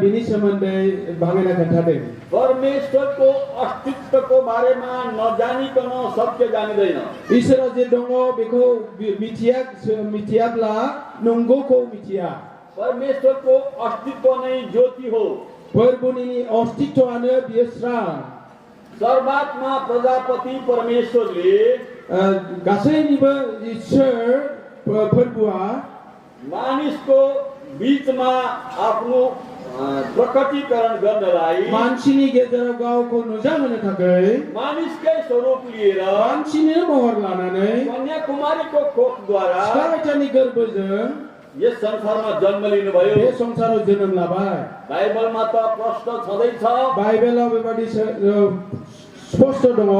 बिनि सोमोन्दै भागेना खोन्थादों परमेश्वरको अस्तित्वको बारेमा नजानिकन सत्य जानिदैन इसोरा जे दङ बेखौ मिथियाब्ला नंगौखौ मिथिया परमेश्वरको अस्तित्व नै ज्योति हो फोरबुनि अस्तित्वआनो बियो स्रां सर्वात्मा प्रजापति परमेश्वरले गासैनिबो ईश्वर फोरबुआ मानिसको बीचमा आफ्नो प्रकटीकरण गर्नलाई मान्छेनि गेजेराव गावखौ नुजाहोनो थाखाय मानिसकै स्वरूप लिएर मान्छेनि महर लानानै कन्याकुमारीको कोखद्वारा सिकाइटानि गर्भजों यस संसारमा जन्म लिनुभयो बे संसाराव जोनोम लाबाय बाइबलमा त प्रश्न छँदैछ बाइबेलाव बेबादि स्पष्ट दङ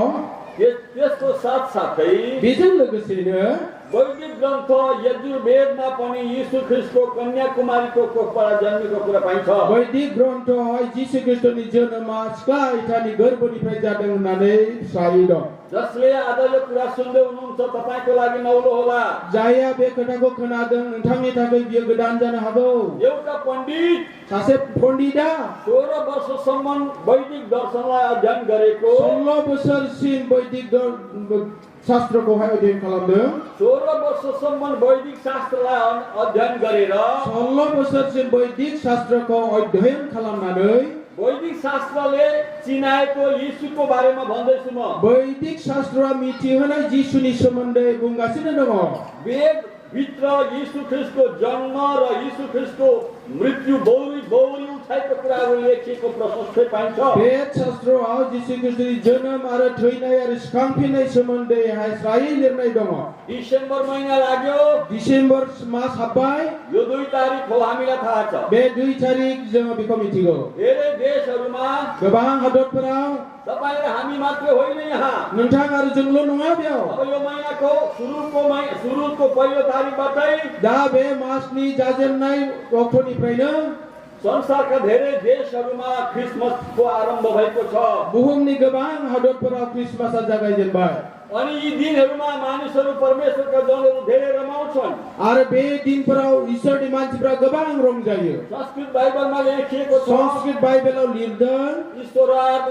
त्यसको साथसाथै बेजों लोगोसेनो वैदिक ग्रन्थ यजुर्वेदमा पनि यीशु ख्रीष्टको कन्याकुमारीको कोखबाट जन्मेको कुरा पाइन्छ वैदिक ग्रन्थ यीशु ख्रीष्टनि जोनोमा सिकाइटानि गर्भनिफ्राय जादों होननानै सायि दं जसले आज यो कुरा सुन्दै हुनुहुन्छ तपाईको लागि नौलो होला जायहा बे खोथाखौ खोनादों नोंथांनि थाखाय बियो गोदान जानो हागौ एउटा पण्डित सासे पण्डितआ 16 वर्षसम्म वैदिक दर्शनलाई अध्ययन गरेको 16 बोसोरसिम वैदिक शास्त्रखौहाय अध्ययन खालामदों 16 वर्षसम्म वैदिक शास्त्रलाई अध्ययन गरेर 16 बोसोरसिम वैदिक शास्त्रको अध्ययन खालामनानै वैदिक शास्त्रले चिनाएको यीशुको बारेमा भन्दैछु म वैदिक शास्त्रआ मिथिहोनाय यीशुनि सोमोन्दै बुंगासिनो दङ वेद भित्र यीशु ख्रीष्टको जन्म र यीशु ख्रीष्टको मृत्यु बौरी उठाएको कुराहरू लेखिएको प्रशस्तै पाइन्छ वेद शास्त्रआव यीशु ख्रीष्टनि जोनोम आरो थैनाय आरो सिखांफिननाय सोमोन्दैहाय स्रायै लिरनाय दङ डिसेम्बर महिना लाग्यो डिसेम्बर मास हाबबाय यो 2 तारिख हो हामीलाई थाहा छ बे 2 तारिख जों बेखौ मिथिगौ धेरै देशहरूमा गोबां हादरफोराव तपाईं र हामी मात्र होइन यहाँ नोंथां आरो जोंल' नङा बेयाव अब यो महिनाको सुरुको पहिलो तारिखबाटै दा बे मासनि जाजेन्नाय अक्ट'निफ्रायनो संसारका धेरै देशहरूमा क्रिसमसको आरम्भ भएको छ बुहुमनि गोबां हादरफोराव क्रिसमसआ जागायजेनबाय अनि यी दिनहरूमा मानिसहरू परमेश्वरका जनहरू धेरै रमाउँछन् आरो बे दिनफोराव ईश्वरनि मानसिफोरा गोबां रंजायो संस्कृत बाइबलमा लेखिएको छ संस्कृत बाइबेलाव लिरदों ईश्वरात्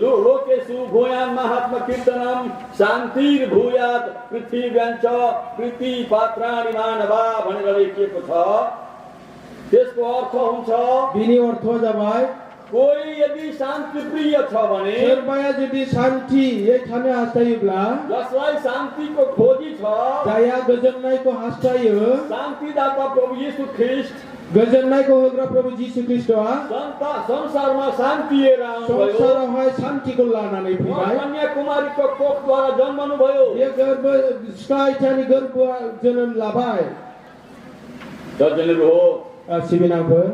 लोकेषु भूयां महात्मा कीर्तनम शान्तिर्भूयात् पृथिव्यां च प्रीति पात्राणि मानवा भनेर लेखिएको छ त्यसको अर्थ हुन्छ बिनि अर्थआ जाबाय कोही यदि शान्ति प्रिय छ भने सोरबाया जुदि शान्ति थानो हास्थायोब्ला जसलाई शान्तिको खोजी छ जायहा गोजोननायखौ हास्थायो शान्तिदाता प्रभु यीशु ख्रीष्ट गोजोननायखौ होग्रा प्रभु यीशु ख्रीष्टआ संसारमा शान्ति लिएर आउनुभयो संसारावहाय शान्तिखौ लानानै फैबाय कन्याकुमारीको कोखद्वारा जन्मनुभयो यो गर्भ सिकाइटानि गर्भआ जोनोम लाबाय दर्जनहरू हो सिबिनाफोर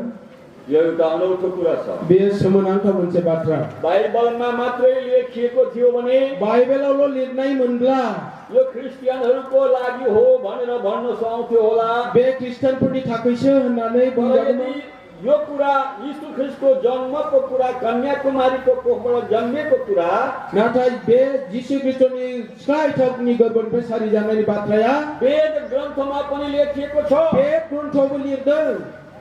यो एउटा अनौठो कुरा छ बेयो सोमोनांथाव मोनसे बाथ्रा बाइबलमा मात्रै लेखिएको थियो भने बाइबेलावल' लिरनाय मोनब्ला यो क्रिस्चियनहरूको लागि हो भनेर भन्न सक्थ्यो होला बे क्रिस्चियनफोरनि थाखायसो होननानै बुंजागौमोन यो कुरा यीशु ख्रीष्टको जन्मको कुरा कन्याकुमारीको कोखबाट जन्मेको कुरा नाथाय बे यीशु ख्रीष्टनि सिकाइटानि गर्भनिफ्राय सारिजानायनि बाथ्राया वेद ग्रन्थमा पनि लेखिएको छ वेद ग्रन्थआवबो लिरदों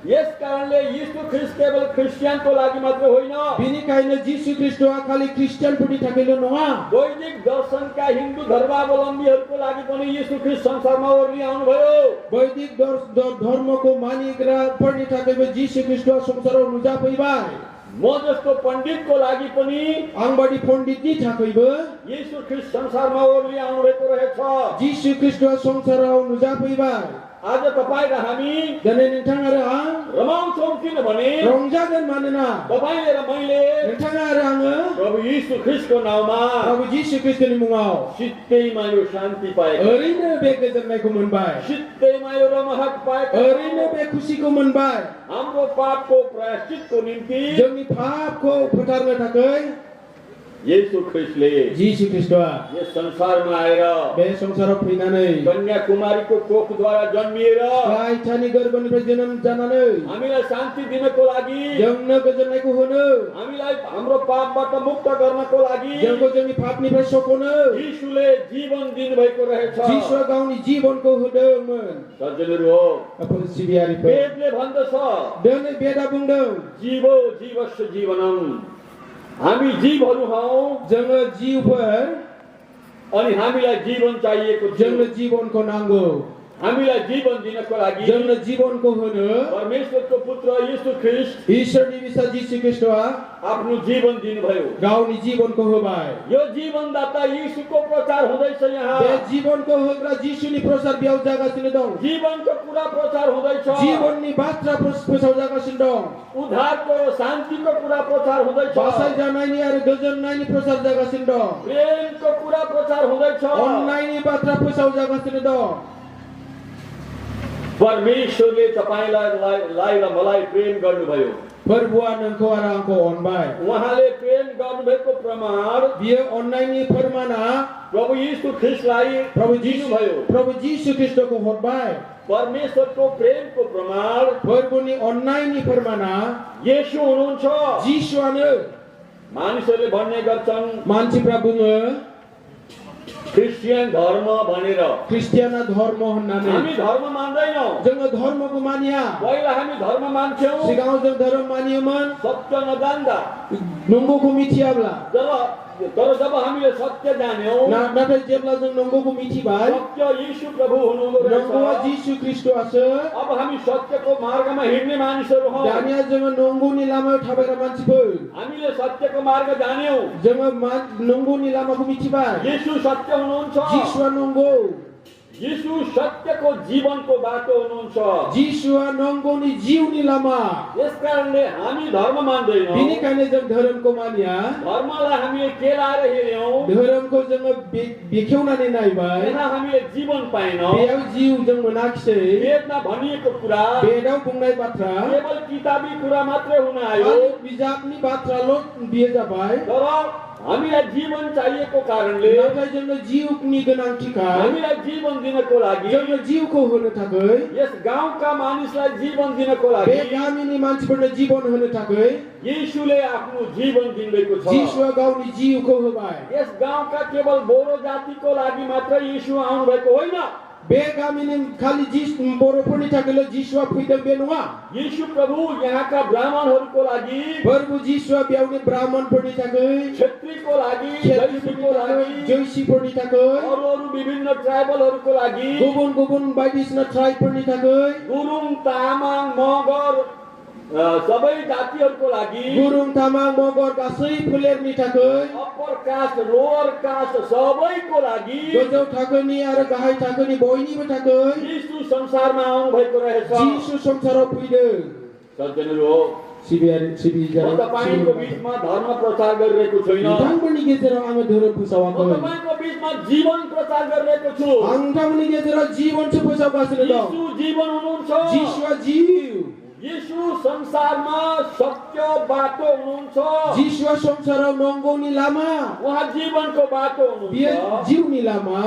यस कारणले यीशु ख्रीष्ट केवल क्रिस्चियनको लागि मात्र होइन बिनिखायनो यीशु ख्रीष्टआ खालि क्रिस्चियनफोरनि थाखायल' नङा वैदिक दर्शनका हिन्दू धर्मावलम्बीहरूको लागि पनि यीशु ख्रीष्ट संसारमा ओर्ली आउनुभयो वैदिक धर्मको मानिग्राफोरनि थाखायबो यीशु ख्रीष्टआ संसाराव नुजाफैबाय म जस्तो पण्डितको लागि पनि आंबादि पण्डितनि थाखायबो यीशु ख्रीष्ट संसारमा ओर्ली आउनुभएको रहेछ यीशु ख्रीष्टआ संसाराव नुजाफैबाय आज तपाईं र हामी दिनै नोंथां आरो आं रमाउँछौं किनभने रंजागोन मानोना तपाईंले र मैले नोंथाङा आरो आङो प्रभु यीशु ख्रीष्टको नाममा प्रभु यीशु ख्रीष्टनि मुङाव सित्तैमा यो शान्ति पाएको ओरैनो बे गोजोननायखौ मोनबाय सित्तैमा यो रमाहट पाएको ओरैनो बे खुसीखौ मोनबाय हाम्रो पापको प्रायश्चितको निम्ति जोंनि पापखौ फोटार्नो थाखाय येशू ख्रिस्टले Yesus Kristus यस संसारमा आएर be संसाराव फैनानै कन्याकुमारीको कोखद्वारा जन्मिएर Kaitani गर्भनिफ्राय जोनोम जानानै हामीलाई शान्ति दिनको लागि जोंनो गोजोननायखौ होनो हामीलाई हाम्रो पापबाट मुक्त गर्नको लागि जोंखौ जोंनि पापनिफ्राय सकोनो यीशुले जीवन दिनुभएको रहेछ जिसुआ गावनि जीवनखौ होदोंमोन सज्जनहरू हो सिबियारिफोर वेदले भन्दछ दिनै बेदा बुंदों जीवो जीवस्य जीवनम हामी जीवहरू हौ जोङो जिउफोर अनि हामीलाई जीवन चाहिएको छ जोंनो जीवनको नांगौ हामीलाई जीवन दिनको लागि जोंनो जीवनको होनो परमेश्वरको पुत्र येशू ख्रिस्ट ईश्वरनि बिसा जिसु ख्रिस्टआ आफ्नो जीवन दिनुभयो गावनि जीवनको होबाय यो जीवनदाता येशूको प्रचार हुँदैछ यहाँ बे जीवनको होग्रा जिसुनि प्रचार बेयाव जागासिनो दं जीवनको कुरा प्रचार हुँदैछ जीवननि बाथ्रा फोसाव जागासिनो दं उद्धारको शान्तिको कुरा प्रचार हुँदैछ बासाइ जानायनि आरो गोजोननायनि प्रचार जागासिनो दं प्रेमको कुरा प्रचार हुँदैछ अन्यायनि बाथ्रा फोसाव जागासिनो दं परमेश्वरले तपाईलाई र मलाई प्रेम गर्नुभयो फोरबुआ नोंखौ आरो आंखौ अनबाय उहाँले प्रेम गर्नुभएको प्रमाण बियो अन्नायनि फोरमाना प्रभु यीशु ख्रिस्टलाई प्रभु जिसु ख्रिस्टको हरबाय परमेश्वरको प्रेमको प्रमाण फोरबुनि अन्नायनि फोरमाना येशू हुनुहुन्छ जिसुआनो मानिसहरूले भन्ने गर्छन् मान्छेफ्रा बुङो क्रिस्चियन धर्म भनेर क्रिस्टियाना धर्म होननानै हामी धर्म मान्दैनौं जोङो धर्मको मानिया पहिला हामी धर्म मान्थ्यौं सिगाङाव जों धर्म मानियोमोन सत्य नजान्दा नंगौखौ मिथियाब्ला तर जब हामीले सत्य जान्यौं नाथाय जेब्ला जों नंगौखौ मिथिबाय सत्य यीशु प्रभु हुनुहुन्छ नंगौआ जिसु ख्रिस्टआसो अब हामी सत्यको मार्गमा हिँड्ने मानिसहरू हौं दानिया जोङो नंगौनि लामायाव थाबायग्रा मान्छेफोर हामीले सत्यको मार्ग जान्यौं जोङो नंगौनि लामाखौ मिथिबाय यीशु सत्य हुनुहुन्छ जिसुआ नंगौ यीशु सत्यको जीवनको बाटो हुनुहुन्छ जिसुआ नंगौनि जिउनि लामा यसकारणले हामी धर्म मान्दैनौं बिनिखायनो जों धर्मको मानिया धर्मलाई हामीले केलाएर हेर्यौं धर्मखौ जोङो बेखेवनानै नायबाय यहाँ हामीले जीवन पाएनौं बेयाव जिउ जों मोनाखिसै वेदमा भनिएको कुरा बेदाव बुंनाय बाथ्रा केवल किताबी कुरा मात्रै हुन आयो खालि बिजाबनि बाथ्राल' बियो जाबाय तर हामीलाई जीवन चाहिएको कारणले नाथाय जोंनो जिउनि गोनांथिखाय हामीलाई जीवन दिनको लागि जोंनो जिउखौ होनो थाखाय यस गाउँका मानिसलाई जीवन दिनको लागि बे गामिनि मान्छेफोरनो जीवन होनो थाखाय येशूले आफ्नो जीवन दिनुभएको छ जिसुआ गावनि जिउखौ होबाय यस गाउँका केवल बोरो जातिको लागि मात्र येशू आउनु भएको होइन बे गामिनि खालि बर'फोरनि थाखायल' जिसुआ फैदों बे नङा येशू प्रभु यहाँका ब्राह्मणहरूको लागि प्रभु जिसुआ बेयावनि ब्राह्मणफोरनि थाखाय क्षेत्रीको लागि जैसीको लागि जैसीफोरनि थाखाय अरू विभिन्न ट्राइबलहरूको लागि गुबुन गुबुन बायदिसिना ट्राइबफोरनि थाखाय गुरुङ तामाङ मगर सबै जातिहरूको लागि गुरुङ तामाङ मगर गासै फोलेरनि थाखाय अप्पर कास्ट लोअर कास्ट सबैको लागि गोजौ थाखोनि आरो गाहाय थाखोनि बयनिबो थाखाय यीशु संसारमा आउनु भएको रहेछ जिसु संसाराव फैदों सज्जनहरू हो म तपाईको बीचमा धर्म प्रचार गरिरहेको छैन नोंथांमोननि गेजेराव आङो धोरोम फोसावाखै म तपाईको बीचमा जीवन प्रचार गरिरहेको छु आं नोंथांमोननि गेजेराव जीवनसो फोसावगासिनो दं यीशु जीवन हुनुहुन्छ जिसुआ जिउ यीशु संसारमा सत्य बाटो हुनुहुन्छ जिसुआ संसाराव नंगौनि लामा उहाँ जीवनको बाटो बियो हुनुहुन्छ जिउनि लामा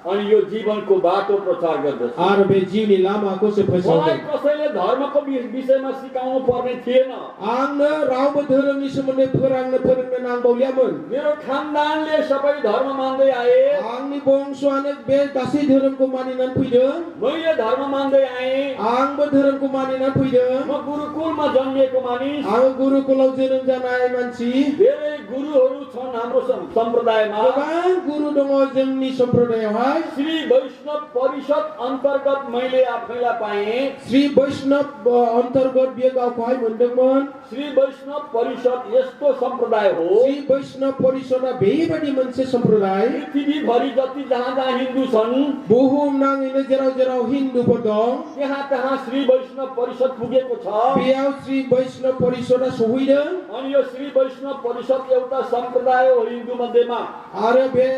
अनि यो जीवनको बाटो प्रचार गर्दछ आरो बे जिउनि लामाखौ सो मलाई फोसावदों कसैले धर्मको विषयमा सिकाउनु पर्ने थिएन आंनो रावबो धोरोमनि सोमोन्दै फोरोंनो नांबावलियामोन मेरो खानदानले सबै धर्म मान्दै आए आंनि बंशआनो बे गासै धोरोमखौ मानिनानै फैदों मैले धर्म मान्दै आए आंबो धोरोमखौ मानिनानै फैदों म गुरुकुलमा जन्मिएको मानिस आं गुरुकुलाव जोनोम जानाय मानसि धेरै गुरुहरू छन् हाम्रो सम्प्रदायमा गोबां गुरु दङ जोंनि सम्प्रदायआवहाय श्री वैष्णव परिषद अन्तर्गत मैले आफैलाई पाएँ श्री वैष्णव अन्तर्गत बियो गाउँखौहाय मोनदोंमोन श्री वैष्णव परिषद यस्तो सम्प्रदाय हो श्री वैष्णव परिषदआ बेबायदि मोनसे सम्प्रदाय पृथ्वीभरि जति जहाँ जहाँ हिन्दू छन् बुहुमनाङैनो जेराव जेराव हिन्दुफोर दं त्यहाँ श्री वैष्णव परिषद पुगेको छ बेयाव श्री वैष्णव परिषदआ सहैदों अनि यो श्री वैष्णव परिषद एउटा सम्प्रदाय हो हिन्दू मध्येमा आरो बे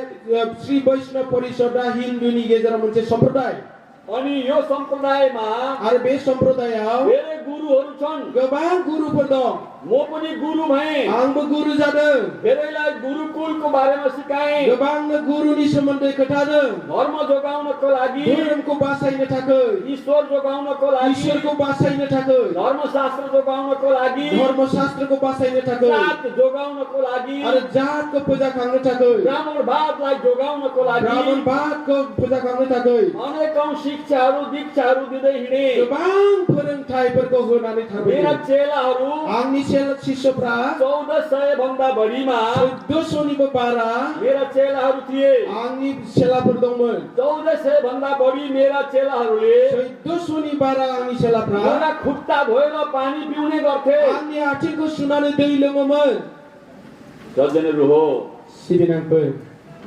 श्री वैष्णव परिषदआ हिन्दुनि गेजेराव मोनसे सम्प्रदाय अनि यो सम्प्रदायमा आरो बे सम्प्रदायआव धेरै गुरुहरू छन् Gobaं guruफोर dong. म पनि गुरु भएँ Angbo guru jadong. धेरैलाई गुरुकुलको बारेमा सिकाएँ Gobaंनो गुरुनि सोमोन्दै खोन्थादों. धर्म जोगाउनको लागि धोरोमको बासाइनो थाखै. ईश्वर जोगाउनको लागि ईश्वरको बासाइनो थाखै. धर्मशास्त्र जोगाउनको लागि धर्मशास्त्रको बासाइनो थाखै. जात जोगाउनको लागि अरे जातको पूजा खान थाखै. ब्राह्मणवादलाई जोगाउनको लागि ब्राह्मणवादको पूजा खान थाखै. अनेकौं शिक्षाहरू दीक्षाहरू दिँदै हिँडे गोबां फोरोंथाइफोरखौ होनानै मेरा थाबैदों. चेलाहरू आंनि शिष्यफ्रा 1400 भन्दा बढीमा 1400निबो बारा मेरा चेलाहरू थिए आंनि चेलाफोर दंमोन. 1400 भन्दा बढी मेरा चेलाहरूले 1400नि बारा आंनि चेलाफ्रा मेरा खुट्टा धोएर पानी पिउने गर्थे आंनि आथिंखौ सुनानै दै लोङोमोन. सज्जनहरू हो सिबिनांफोर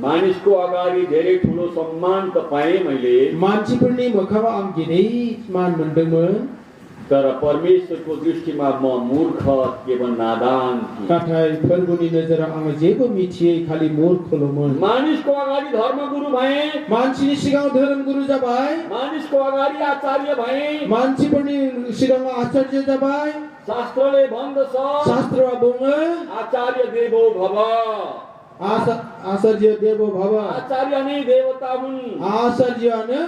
मानिसको अगाडि धेरै ठुलो सम्मान त पाएँ मैले मान्छेफोरनि मोखाङाव आं गिदिर मान मोन्दोंमोन. तर परमेश्वरको दृष्टिमा म मूर्ख केवल नादान थिएँ नाथाय प्रभुनि नोजोराव आङो जेबो मिथियै खालि मूर्खल'मोन. मानिसको अगाडि धर्मगुरु भएँ मान्छेनि सिगाङाव धोरोम गुरु जाबाय. मानिसको अगाडि आचार्य भएँ मान्छेफोरनि सिगाङाव आचार्य जाबाय. शास्त्रले भन्दछ शास्त्रमा बुङो आचार्य देवो भव आचार्य देवो भव. आचार्य नै देवता हुन् आचार्यनो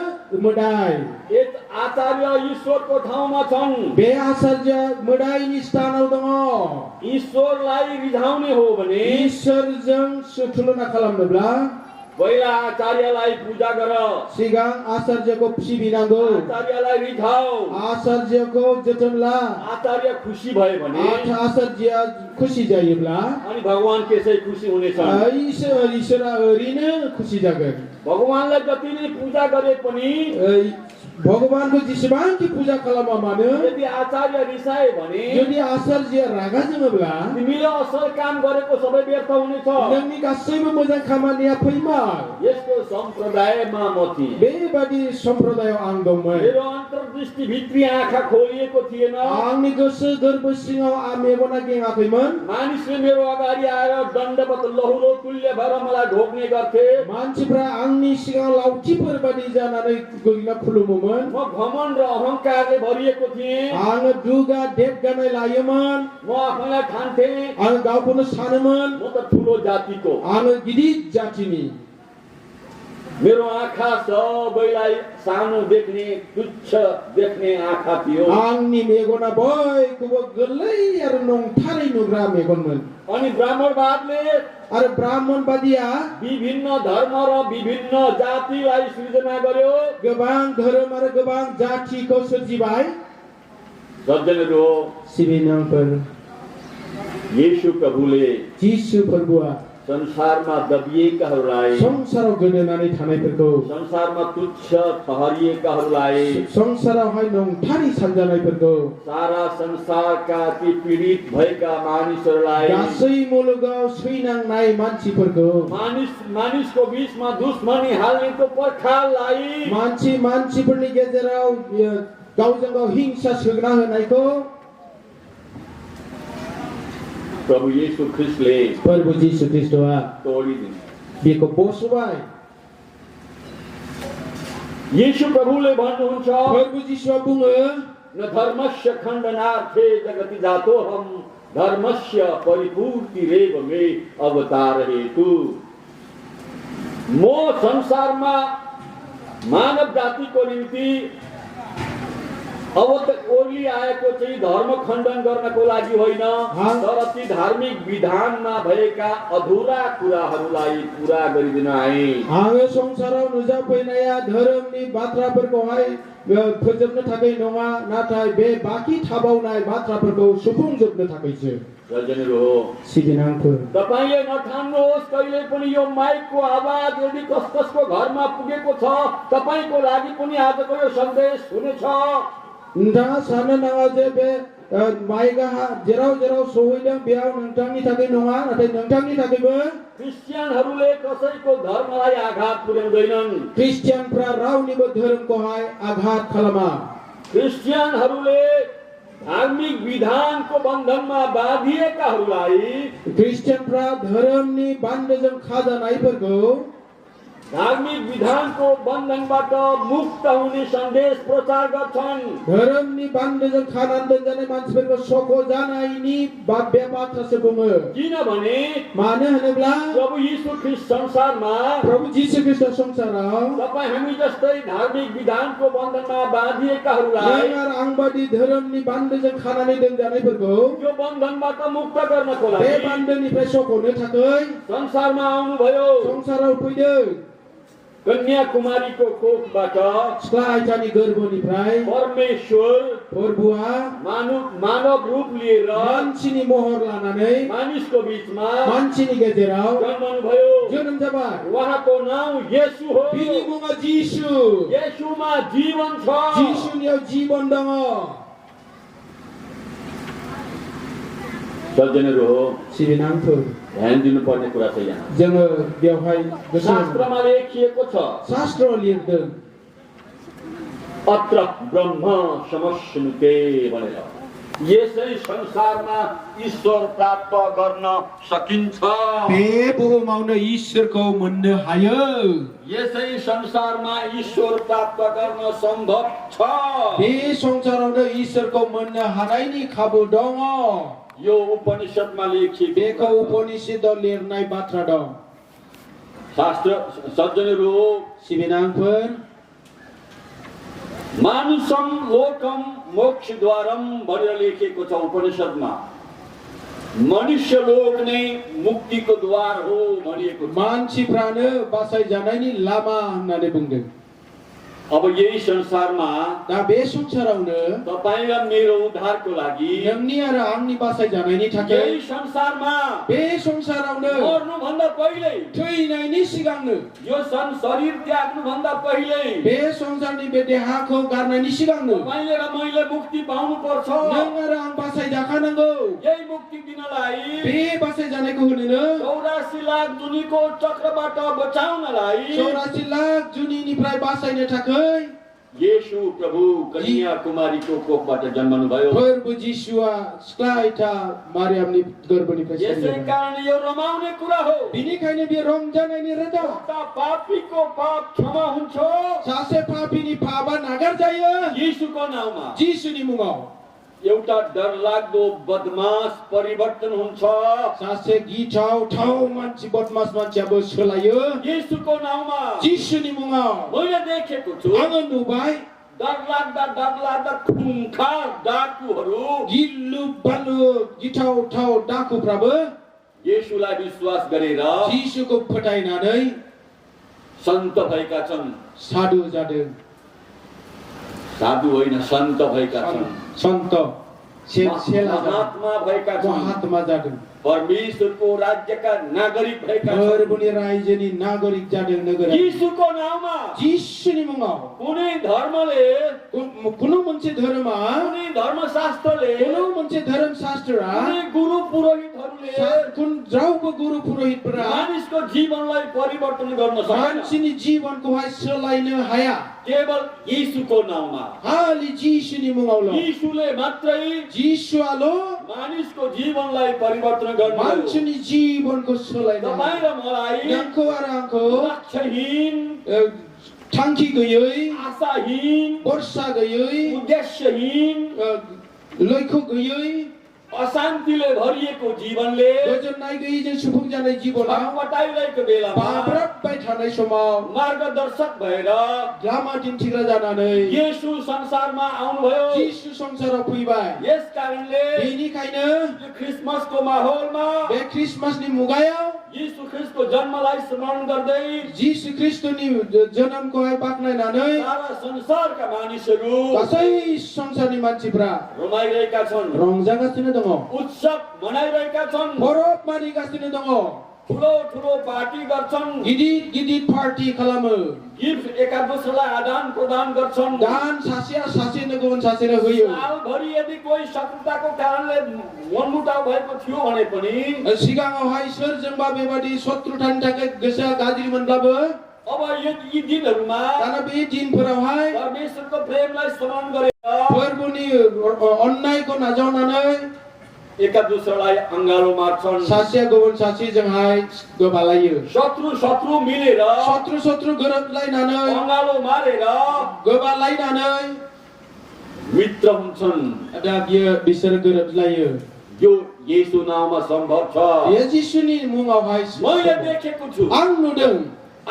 मोदाय. एक आचार्य ईश्वरको ठाउँमा छन् बे आचार्य मोदायनि स्थानाव दङ. ईश्वरलाई रिझाउने हो भने ईश्वरजों तुलना खालामनोब्ला पहिला आचार्यलाई पूजा गर सिगां आचार्यको सिबिनांगौ. आचार्यलाई रिझाऊ आचार्यको जोथोन ला. आचार्य खुसी भयो भने आचार्य खुसी जायोब्ला अनि भगवान त्यसै खुसी हुनेछन् ईश्वर ओरैनो खुसी जागोन. भगवानलाई जति नै पूजा गरे पनि भगवानको जेसेबांकि पूजा खालामा मानो यदि आचार्य रिसाए भने यदि आचार्य रागा जोङोब्ला तिमीले असल काम गरेको सबै व्यर्थ हुनेछ नोंनि गासैबो मोजां खामानिया फैमाल. यसको सम्प्रदायमा म थिएँ बेबादि सम्प्रदायाव आं दंमोन. मेरो अन्तर्दृष्टि भित्री आँखा खोलिएको थिएन आंनि गोसो गोरबो सिङाव मेगना गेङाखैमोन. मानिसले मेरो अगाडि आएर दण्डवत लहुरो तुल्य भएर मलाई ढोक्ने गर्थे मान्छेफ्रा आंनि सिगाङाव लाउथिफोर बादि जानानै गइना खुलुमोमोन. म घमण्ड र अहंकारले भरिएको थिएँ आङो दुगा देवगानाय लायोमोन. म आफैलाई ठान्थे आङो गावखौनो सानोमोन म त ठुलो जातिको आङो गिदिर जातिनि. मेरो आँखा सबैलाई सानो देख्ने तुच्छ देख्ने आँखा थियो आंनि मेगना बयखौबो गोरलै आरो नंथारै नुग्रा मेगनमोन. अनि ब्राह्मणवादले आरो ब्राह्मणवादिया विभिन्न धर्म र विभिन्न जातिलाई सृजना गर्यो गोबां धोरोम आरो गोबां जातिखौ सोरजिबाय. सज्जनहरू हो सिबिनांफोर येशू प्रभुले जिसु प्रभुआ संसारमा दबिएकाहरूलाई संसाराव गोदोनानै थानायफोरखौ संसारमा तुच्छ ठहरिएकाहरूलाई संसारावहाय नंथारै सानजानायफोरखौ सारा संसारका ती पीडित भएका मानिसहरूलाई गासै मुलुगाव सैनांनाय मानसिफोरखौ मानिसको बीचमा दुश्मनी हाल्नेको पर्खाललाई मानसिफोरनि गेजेराव गावजों गाव हिंसा सोग्रा होनायखौ प्रभु येशू ख्रिस्टले प्रभु जीसु ख्रिस्टआ तोडिदिनु बेखौ बसबाय. येशू प्रभुले भन्नुहुन्छ प्रभु जीसुआ बुङो न धर्मस्य खण्डनार्थे जगति जातोऽहं धर्मस्य परिपूर्तिरेव मे अवतार हेतु. म संसारमा मानव जातिको निम्ति ओर्ली आएको चाहिँ धर्म खण्डन गर्नको लागि होइन तर ती धार्मिक विधानमा भएका अधुरा कुराहरूलाई पूरा गरिदिन आए. आङो संसाराव नुजाफैनाया धोरोमनि बाथ्राफोरखौहाय फोजोबनो थाखाय नङा नाथाय बे बाकी थाबावनाय बाथ्राफोरखौ सुफुंजोबनो थाखायसो. सज्जनहरू हो सिबिनांफोर तपाईले नठान्नुहोस् कहिले पनि यो माइकको आवाज यदि कसको घरमा पुगेको छ तपाईको लागि पनि आजको यो सन्देश हुनेछ. नोंथाङा साननो नाङा जे बे माइकआ जेराव जेराव सहैदों बेयाव नोंथांनि थाखाय नङा नाथाय नोंथांनि थाखायबो. क्रिस्चियनहरूले कसैको धर्मलाई आघात पुर्याउँदैनन्. क्रिस्चियनफ्रा रावनिबो धोरोमखौहाय आघात खालामा. क्रिस्चियनहरूले धार्मिक विधानको बन्धनमा बाँधिएकाहरूलाई क्रिस्चियनफ्रा धोरोमनि बान्दोजों खाजानायफोरखौ धार्मिक विधानको बन्धनबाट मुक्त हुने सन्देश प्रचार गर्छन्। धर्मनि बान्धोजों खानान्दों जानाय मानसिफोरखौ सख'जानायनि बे बाथ्रासो बुङो। किनभने मानो होनोब्ला प्रभु यीशु ख्रीष्ट संसारमा प्रभु यीशु ख्रीष्ट संसाराव तपाई हामी जस्तै धार्मिक विधानको बन्धनमा बाँधिएकाहरूलाई नों आरो आंबादि धर्मनि बान्धोजों खानानै दोनजानायफोरखौ यो बन्धनबाट मुक्त गर्नको बे लागि बान्धोनिफ्राय सख'नो थाखाय संसारमा आउनुभयो। संसाराव फैदों। कन्याकुमारीको कोखबाट सिख्ला आइतानि गर्भनिफ्राय परमेश्वर प्रभुआ मानव रूप लिएर मानसिनि महर लानानै मानिसको बीचमा मानसिनि गेजेराव जन्मनुभयो। जोनोम जाबाय। उहाँको नाम येशू हो। बिनि मुङा जिसु। येशूमा जीवन छ। जिसुनियाव जीवन दङ। सज्जनहरू हो, सिबिनांफोर ध्यान दिनुपर्ने कुरा छ यहाँ। जोङो बेवहाय गोसो शास्त्रमा लेखिएको छ, शास्त्र लिरदों अत्र ब्रह्म समश्नुते भनेर। यसै संसारमा ईश्वर प्राप्त गर्न सकिन्छ। बे बुहुमावनो ईश्वरखौ मोन्नो हायो। यसै संसारमा ईश्वर प्राप्त गर्न सम्भव छ। बे संसारावनो ईश्वरखौ मोन्नो हानायनि खाबु दङ। यो उपनिषदमा लेखिएको बेखौ उपनिषदाव लिरनाय बाथ्रा दं। शास्त्र सज्जनहरू हो, सिबिनांफोर मानुषम लोकम मोक्षद्वारम भनेर लेखिएको छ उपनिषदमा। मनुष्य लोक नै मुक्तिको द्वार हो भनिएको छ। मानसिफ्रानो बासायजानायनि लामा होननानै बुंदों। अब यही संसारमा दा बे संसारावनो तपाईं र मेरो उद्धारको लागि नोंनि आरो आंनि बासायजानायनि थाखाय यही संसारमा बे संसारावनो मर्नु भन्दा पहिले थैनायनि सिगांनो यो शरीर त्याग्नु भन्दा पहिले बे संसारनि बे देहाखौ गारनायनि सिगांनो तपाईले र मैले मुक्ति पाउनु पर्छ। नों आरो आं बासायजाखानांगौ। यही मुक्ति दिनलाई बे बासायजानायखौ होनोनो 84 लाख जुनीको चक्रबाट बचाउनलाई 84 लाख जुनीनिफ्राय बासायनो थाखाय येशू प्रभु कन्याकुमारीको कोखबाट जन्मनुभयो। प्रभु जिसुआ सिख्ला आइता मारियामनि गर्भनिफ्राय यसै कारण यो रमाउने कुरा हो। बिनिखायनो बे रंजानायनि रदा। एउटा पापीको पाप क्षमा हुन्छ सासे पापीनि पापा नागार जायो येशूको नाममा। जिसुनि मुङाव एउटा डरलाग्दो बदमाश परिवर्तन हुन्छ सासे गिठाव ठाव मान्छे बदमास मान्छेआबो सोलायो येशूको नाममा। जिसुनि मुङाव मैले देखेको छु आङो नुबाय डरलाग्दा खुंखार डाकुहरू गिल्लु बाल्लु गिठाव ठाव डाकुफ्राबो येशूलाई विश्वास गरेर जिसुको फोटायनानै सन्त भएका छन्। साधु जादों। साधु होइन, सन्त भएका छन्। सन्त महात्मा भएका छन्। महात्मा जादों। परमेश्वरको राज्यका नागरिक भएका छन्। प्रभुनि राज्यनि नागरिक जादों नगर। यीशुको नाममा जिसुनि मुङाव कुनै धर्मले कुनै मोनसे धर्ममा कुनै धर्मशास्त्रले कुनै मोनसे धर्मशास्त्रा कुनै गुरु पुरोहितहरूले कुन रावबो गुरु पुरोहितफोरा मानिसको जीवनलाई परिवर्तन गर्न सक्दैन। मान्छेनि जीवनखौहाय सोलायनो हाया। केवल यीशुको नाममा। खालि जिसुनि मुङावल। यीशुले मात्रै जिसुआलो मानिसको जीवनलाई परिवर्तन गर्नु। मान्छेनि जीवनको सोलायनो। तपाईं र मलाई नोंखौ आरो आंखौ लक्ष्यहीन, थांखि गैयै, आशाहीन, वर्षा गैयै, उद्देश्यहीन, लक्ष्य गैयै, अशान्तिले भरिएको जीवनले गोजोननाय गैयैजों सुफुंजानाय जीवनाव छटपटाइरहेको बेलामा बाब्राबबाय थानाय समाव मार्गदर्शक भएर लामा दिन्थिग्रा जानानै येशू संसारमा आउनुभयो। जिसु संसाराव फैबाय। यस कारणले बेनिखायनो यो क्रिसमसको माहौलमा बे क्रिसमसनि मुगायाव यीशु ख्रीष्टको जन्मलाई स्मरण गर्दै जिसु ख्रीष्टनि जन्मकोहाय बाख्नायनानै सारा संसारका मानिसहरू गासै संसारनि मान्छेफ्रा रमाइरहेका छन्। रंजागासिनो दङ। उत्सव मनाइरहेका छन्। परब मानिगासिनो दङ। ठुलो ठुलो पार्टी गर्छन्। गिदिर गिदिर पार्टी खालामो। गिफ्ट एका दोस्रोलाई आदान प्रदान गर्छन्। दान सासेया सासेनो गुबुन सासेनो होयो। सालभरि यदि कोही शत्रुताको कारणले मनमुटाव भएको थियो भने पनि सिगाङावहाय सोरजोंबा बेबादि शत्रुतानि थाखाय गोसोआ गाज्रि मोनब्लाबो अब यी दिनहरूमा दाना बे दिनफोरावहाय परमेश्वरको प्रेमलाई स्मरण गरेर प्रभुनि अन्यायको नाजावनानै एकादुस्रालाई अङ्गालो मार्छन् सासेया गुबुन सासेजोंहाय गोबालायो शत्रु मिलेर शत्रु गोरोबलायनानै अङ्गालो मारेर गोबालायनानै मित्र हुन्छन् दा बिसोर गोरोबलायो यो येशू नाममा सम्भव छ येशूनि मुङावहाय मैले देखेको छु आं नुदों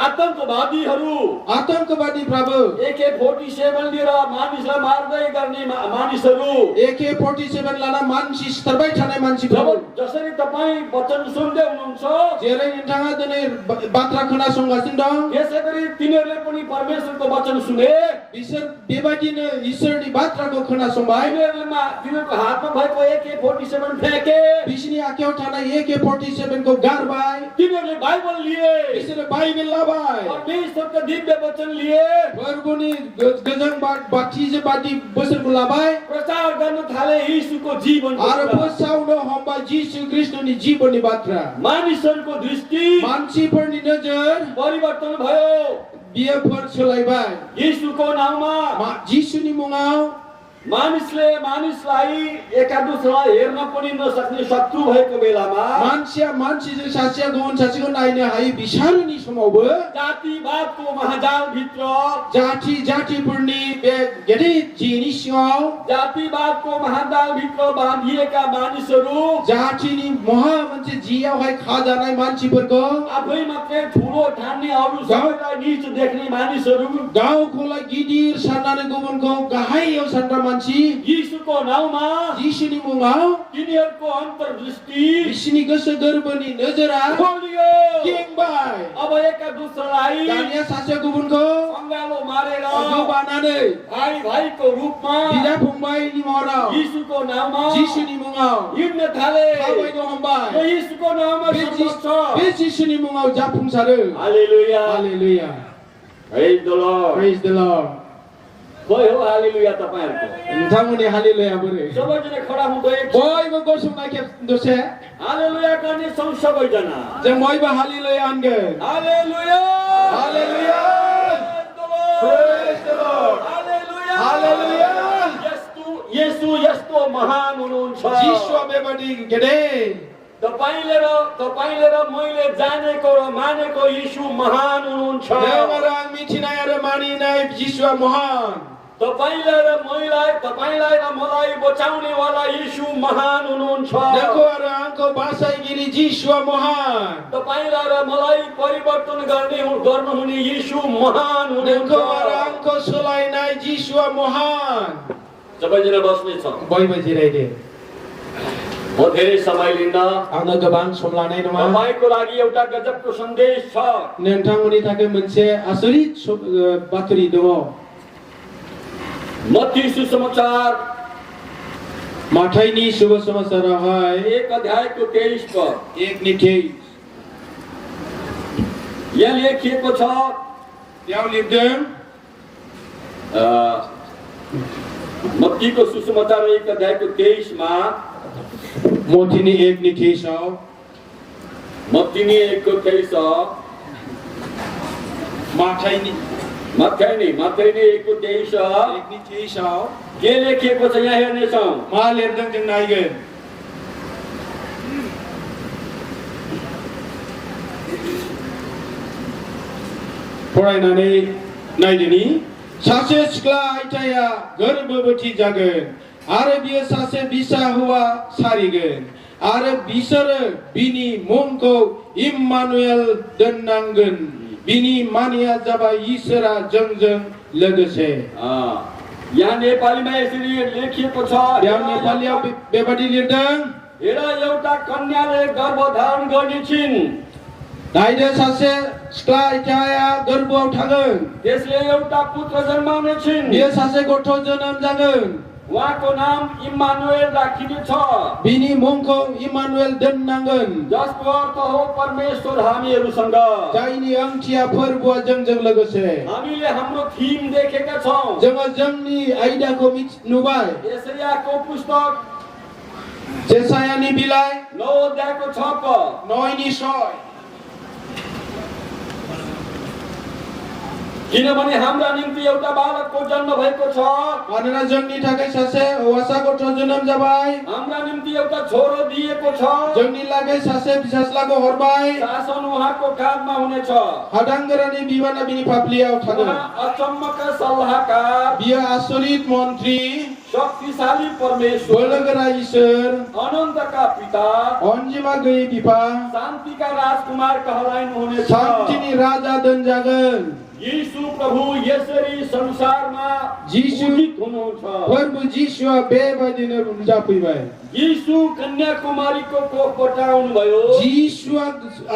आतंकवादीहरू आतंकवादीफ्राबो AK-47 लिएर मानिसलाई मार्दै गर्ने मानिसहरू AK-47 लाना मान्छे सिथारबाय थानाय मान्छेफ्राबो जसरी तपाईं वचन सुन्दै हुनुहुन्छ जेरै नोंथाङा दिनै बाथ्रा खोनासंगासिनो दं यसैगरी तिनीहरूले पनि परमेश्वरको वचन सुने बिसोर बेबायदिनो ईश्वरनि बाथ्राखौ खोनासंबाय तिनीहरूको हातमा भएको AK-47 फ्याँके बिसोरनि आखायाव थानाय AK-47 को गारबाय तिनीहरूले बाइबल लिए बिसोरो बाइबल लाबाय परमेश्वरको दिव्य वचन लिए प्रभुनि गोजों बाथीजों बाथी बोसोरखौ लाबाय प्रचार गर्न थाले येशूको जीवन आरो फोसाउन हमबाय यीशु ख्रीष्टनि जीवननि बाथ्रा मानिसहरूको दृष्टि मान्छेफोरनि नजर परिवर्तन भयो बियोफोर सोलायबाय येशूको नाममा यीशुनि मुङाव मानिसलाई एकादुस्रालाई हेर्न पनि नसक्ने शत्रु भएको बेलामा मान्छेया मान्छेजों सासेया गुबुन सासेखौ नायनो हायै बिसारुनि समावबो जातिवादको महाजाल भित्र जातिफोरनि बे गेदेर जिनि सिङाव जातिवादको महाजाल भित्र बाँधिएका मानिसहरू जातिनि महा मोनसे जियावहाय खाजानाय मान्छेफोरखौ आफै मात्रै ठुलो ठान्ने अरू सबैलाई नीच देख्ने मानिसहरू गाउँकोलाई गिदिर सान्नानै गुबुनखौ गाहायाव सान्दा येशूको नाममा यीशुनि मुङाव तिनीहरूको अन्तर्दृष्टि बिसोरनि गोसो गोरबोनि नजरा खोलियो गेंबाय अब एकादुस्रालाई दानिया सासे गुबुनखौ अङ्गालो मारेर गोबानानै भाइको रूपमा बिदा फंबायनि महराव येशूको नाममा यीशुनि मुङाव हिँड्न थाले थाबायनो हमबाय यो येशूको नाममा सम्भव छ बे यीशुनि मुङाव जाफुंसारो hallelujah hallelujah praise the Lord praise the Lord खोइ हो हालेलुया तपाईहरुको नोंथांमोननि हालेलुया बोरै सबैजना खडा हुँदै बयबो गसंना खेब दसे हालेलुया गर्ने छौं सबैजना जों बयबो हालेलुया होनगोन हालेलुया हालेलुया प्रेज द लर्ड हालेलुया हालेलुया येशू यस्तो महान हुनुहुन्छ यीशु बेबादी गेदेर तपाईले र मैले जानेको र मानेको येशू महान हुनुहुन्छ जों आं मिथिनाय आरो मानिनाय यीशुआ महान तपाईलाई र मलाई बचाउनेवाला येशू महान हुनुहुन्छ नोंखौ आरो आंखौ बासायगिरि यीशुआ महान तपाईलाई र मलाई परिवर्तन गर्नुहुने येशू महान हुनुहुन्छ नोंखौ आरो आंखौ सोलायनाय यीशुआ महान सबैजना बस्ने छौं बयबो जिरायदे म धेरै समय लिन्न आङो गोबां सम लानाय नङा तपाईको लागि एउटा गजबको सन्देश छ नोंथांमोननि थाखाय मोनसे आसरित बाथ्रा दङ मत्ती सुसमाचार माथाइनि शुभ समाचारावहाय 1 अध्यायको 23 पद 1:23 यहाँ लेखिएको छ त्यहाँ लेख्दै मत्तीको सुसमाचार 1 अध्यायको 23 मा मोथिनी 1:23 मत्तीनी 1:23 माथाइनि 1:23 के लेखिएको छ यहाँ हेर्नेछौँ मा लिरदों जों नायगोन फरायनानै नायदिनि सासे सिख्ला आइथाया गोर्बोवती जागोन आरो बियो सासे बिसा हौवा सारिगोन आरो बिसोरो बिनि मुंखौ इम्मानुएल दोननांगोन बिनि मानिया जाबाय ईश्वरा जोंजों लोगोसे यहाँ नेपालीमा यसरी लेखिएको छ यहाँ नेपालीमा बेबादी लिरदों हेर एउटा कन्याले गर्भधारण गर्नेछिन् नायदो सासे सिख्ला आइथाया गोर्बोआव थागोन त्यसले एउटा पुत्र जन्माउनेछिन् बियो सासे गथ' जोनोम जागोन उहाँको नाम इम्मानुएल राखिनेछ बिनि मुंखौ इम्मानुएल दोननांगोन जसको अर्थ हो परमेश्वर हामीहरूसँग जायनि ओंथिया फोरबुआ जोंजों लोगोसे हामीले हाम्रो थीम देखेका छौं जोङो जोंनि आयदाखौ नुबाय यशायाको पुस्तक जेसायानि बिलाइ 9 अध्यायको 6 पद 9:6 किनभने हाम्रा निम्ति एउटा बालकको जन्म भएको छ, मानोना जोंनि थाखाय सासे हौवासा गथ' जोनोम जाबाय, हाम्रा निम्ति एउटा छोरो दिएको छ, जोंनि लागै सासे फिसाज्लाखौ हरबाय, शासन उहाँको काँधमा हुनेछ। हादांगोरानि बिबाना बिनि फाफ्लियाव थागोन। उहाँ अचम्मका सल्लाहकार, बियो आसरित मन्त्री, शक्तिशाली परमेश्वर, बोलोगोरा ईश्वर, अनन्तका पिता, अनजिमा गैयै बिफा, शान्तिका राजकुमार कहलाइनुहुनेछ। शान्तिनि राजा दोनजागोन। यीशु प्रभु यसरी संसारमा यीशु उदित हुनुहुन्छ। प्रभु जिसुआ बेबायदिनो नुजाफैबाय। यीशु कन्याकुमारीको कोखबाट आउनुभयो। जिसुआ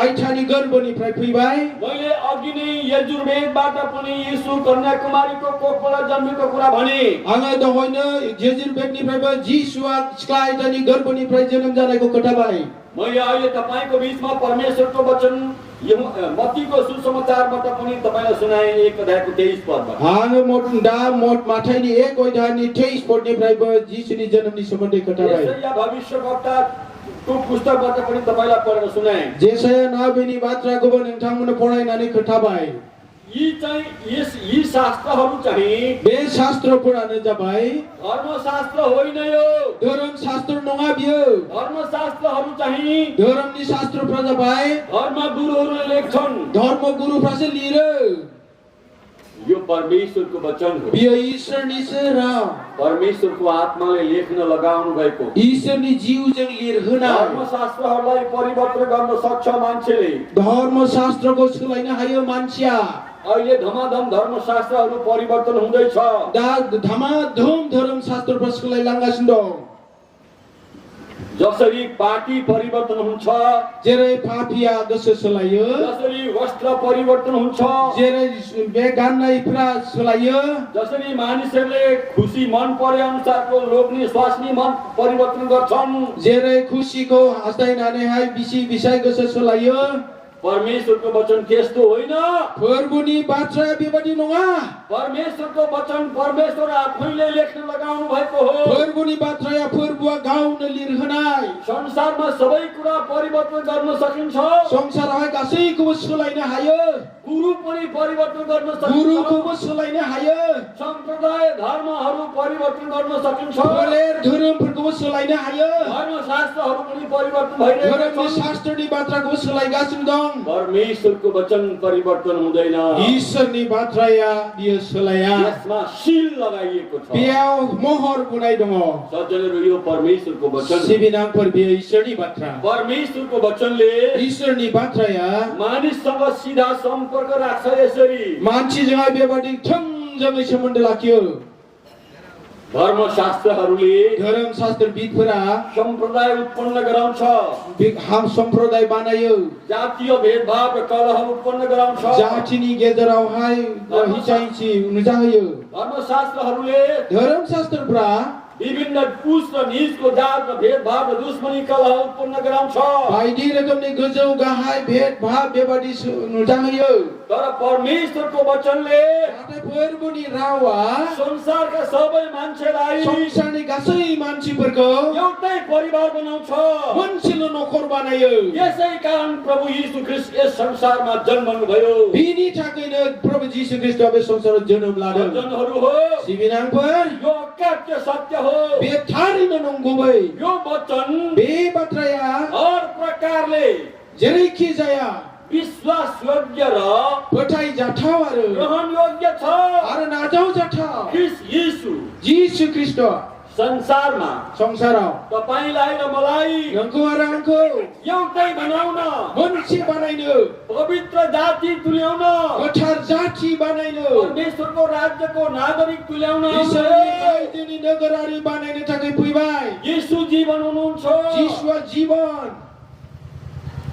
आइठानि गर्भनिफ्राय फैबाय। मैले अघि नै यजुर्वेदबाट पनि यीशु कन्याकुमारीको कोखबाट जन्मेको कुरा भने। आङो दहायनो यजुर्वेदनिफ्रायबो जिसुआ सिख्ला आइठानि गर्भनिफ्राय जोनोम जानायको खोन्थाबाय। मैले अहिले तपाईको बीचमा परमेश्वरको वचन मत्तीको सुसमाचारबाट पनि तपाईलाई सुनाए 1:23 आङो मोट माथाइनि 1:23 जिसुनि जन्मनि सोमोन्दै खोन्थाबाय। यसैया भविष्यवक्ताको पुस्तकबाट पनि तपाईलाई पढेर सुनाए। जेसाया नाबिनि बाथ्राखौबो नोंथांमोननो फरायनानै खोन्थाबाय। यी शास्त्रहरू चाहिँ बे शास्त्रफोरानो जाबाय धर्मशास्त्र होइन यो। धर्म शास्त्र नङा बियो। धर्मशास्त्रहरू चाहिँ धर्मनि शास्त्रफोरा जाबाय धर्मगुरुहरूले लेख्छन्। धर्मगुरुफ्रासो लिरो। यो परमेश्वरको वचन हो। बियो ईश्वरनि राव। परमेश्वरको आत्माले लेख्न लगाउनु भएको। ईश्वरनि जीवजों लिरहोनाय। धर्मशास्त्रहरूलाई परिवर्तन गर्न सक्छ मान्छेले। धर्मशास्त्रको सोलायनो हायो मान्छेया। अहिले धमाधम धर्मशास्त्रहरू परिवर्तन हुँदैछ। धमाधम धर्मशास्त्रफोरा सोलायलांगासिनो दं। जसरी पार्टी परिवर्तन हुन्छ, जेरै पापिया गोसो सोलायो, जसरी वस्त्र परिवर्तन हुन्छ, जेरै बे गान्नायफोरा सोलायो, जसरी मानिसहरूले खुसी मन परे अनुसारको लोग्ने स्वास्नी मन परिवर्तन गर्छन्, जेरै खुसीको हास्ताइनानैहाय बिसी बिसाइ गोसो सोलायो, परमेश्वरको वचन त्यस्तो होइन। प्रभुनि बाथ्रा बेबादि नङा। परमेश्वरको वचन परमेश्वर आफैले लेख्न लगाउनु भएको हो। प्रभुनि बाथ्राया प्रभुआ गाउँनो लिरहोनाय। संसारमा सबै कुरा परिवर्तन गर्न सकिन्छ। संसारलाई गासैखौबो सोलायनो हायो। गुरु पनि परिवर्तन गर्न सकिन्छ। गुरुखौबो सोलायनो हायो। सम्प्रदाय धर्महरू परिवर्तन गर्न सकिन्छ। फोलेर धर्मफोरखौबो सोलायनो हायो। धर्मशास्त्रहरू पनि परिवर्तन भइरहेको छ। धर्मनि शास्त्रनि बाथ्राखौबो सोलायगासिनो दं। परमेश्वरको वचन परिवर्तन हुँदैन। ईश्वरनि बाथ्राया बियो सोलाया। यसमा सील लगाइएको छ। बेयाव मोहर बुनाइ दङ। सज्जनहरू यो परमेश्वरको वचन। सिबिनाङफोर बियो ईश्वरनि बाथ्रा। परमेश्वरको वचनले ईश्वरनि बाथ्राया मानिससँग सीधा सम्पर्क राख्छ। यसरी मान्छेसँग बेबादि थोंजोङै सोमोन्दो लाखियो। धर्मशास्त्रहरूले धर्मशास्त्रविदफोरा सम्प्रदाय उत्पन्न गराउँछ। हाम सम्प्रदाय बानायो। जातीय भेदभाव र कलह उत्पन्न गराउँछ। जातिनि गेजेरावहाय हिंसाहिंसी नुजाहोयो। धर्मशास्त्रहरूले धर्मशास्त्रफोरा विभिन्न उच्च र नीचको जात र भेदभाव र दुश्मनी कलह उत्पन्न गराउँछ। बायदि रोखोमनि गोजौ गाहाय भेदभाव बेबादि नुजाहोयो। तर परमेश्वरको वचनले प्रभुनि रावआ संसारका सबै मान्छेलाई संसारनि गासै मान्छेफोरखौ एउटै परिवार बनाउँछ। मोनसेल' नखर बानायो। यसै कारण प्रभु यीशु ख्रीष्ट यस संसारमा जन्मनु भयो। बिनि थाखायनो प्रभु यीशु ख्रीष्टआ बे संसाराव जोनोम लादों। सज्जनहरू हो, सिबिनाङफोर यो अकाट्य सत्य हो। बे थारैनो नंगुबै। यो वचन बे बाथ्राया हर प्रकारले जेरैखि जाया विश्वासयोग्य र फोथायजाथाव आरो ग्रहणयोग्य छ। आरो नाजावजाथाव ख्रीष्ट यीशु यीशु ख्रीष्ट संसारमा संसाराव तपाईलाई र मलाई नोंखौ आरो आंखौ एउटै बनाउन, मोनसे बानायनो, पवित्र जाति तुल्याउन, गोथार जाति बानायनो, परमेश्वरको राज्यको नागरिक तुल्याउन ईश्वरनि नगरारि बानायनो थाखाय फैबाय। यीशु जीवन हुनुहुन्छ। यीशुआ जीवन।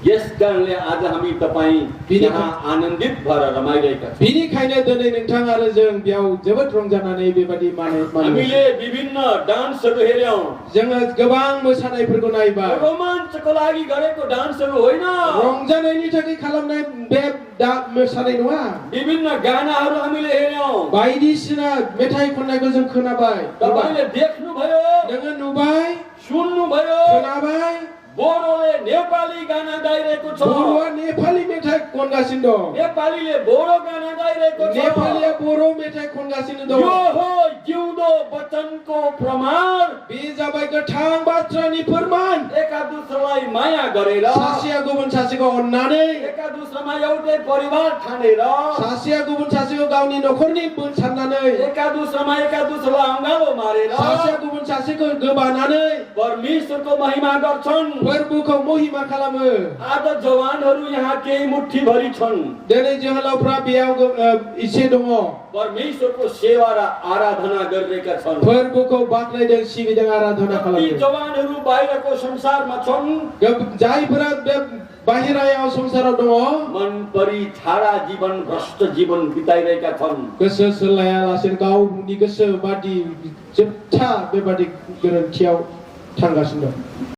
यस कारणले आज हामी तपाई यहाँ आनन्दित भएर रमाइरहेका छौं। बिनिखायनो दिनै नोंथां आरो जों बेयाव जोबोद रंजानानै बेबादि हामीले विभिन्न डान्सहरू हेर्यौं। जोङो गोबां मोसानायफोरखौ नायबाय। रोमाञ्चको लागि गरेको डान्सहरू होइन। रंजानायनि थाखाय खालामनाय बे मोसानाय नङा। विभिन्न गानाहरू हामीले हेर्यौं। बायदिसिना मेथाइ खन्नायखौ जों खोनाबाय। तपाईले देख्नु भयो, नोङो नुबाय, सुन्नु भयो। खोनाबाय। बोरोले नेपाली गाना गाइरहेको छ बरुवा नेपाली मेथाइ खनगासिनो दं नेपालीले बोडो गाना गाइरहेको छ नेपालीले बोरो मेथाइ खनगासिनो दं यो हो जिउँदो वचनको प्रमाण बे जाबाय गोथां बाथ्रानि फोरमान एका दुस्रालाई माया गरेर सासेया गुबुन सासेखौ अननानै एका दुस्रामा एउटै परिवार ठानेर सासेया गुबुन सासेखौ गावनि नखरनि बोन साननानै एका दुस्रालाई अँगालो मारेर सासेया गुबुन सासेखौ गोबानानै परमेश्वरको महिमा गर्छन् फोरबोखौ महिमा खालामो आज जवानहरू यहाँ केही मुठ्ठीभरि छन् दिनै जोहोलावफ्रा बेयाव इसे दङ परमेश्वरको सेवा र आराधना गरिरहेका छन् फोरबोखौ बाख्नायदों सिबिदों आराधना ती खालामदों जवानहरू बाहिरको संसारमा छन् जायफोरा बे बाहिरायाव संसाराव दङ मन परि छाडा जीवन भ्रष्ट जीवन बिताइरहेका छन् गोसो सोलायालासेनो गावनि गोसो बादि जोबथा बेबादि गोरोन्थियाव थांगासिनो दं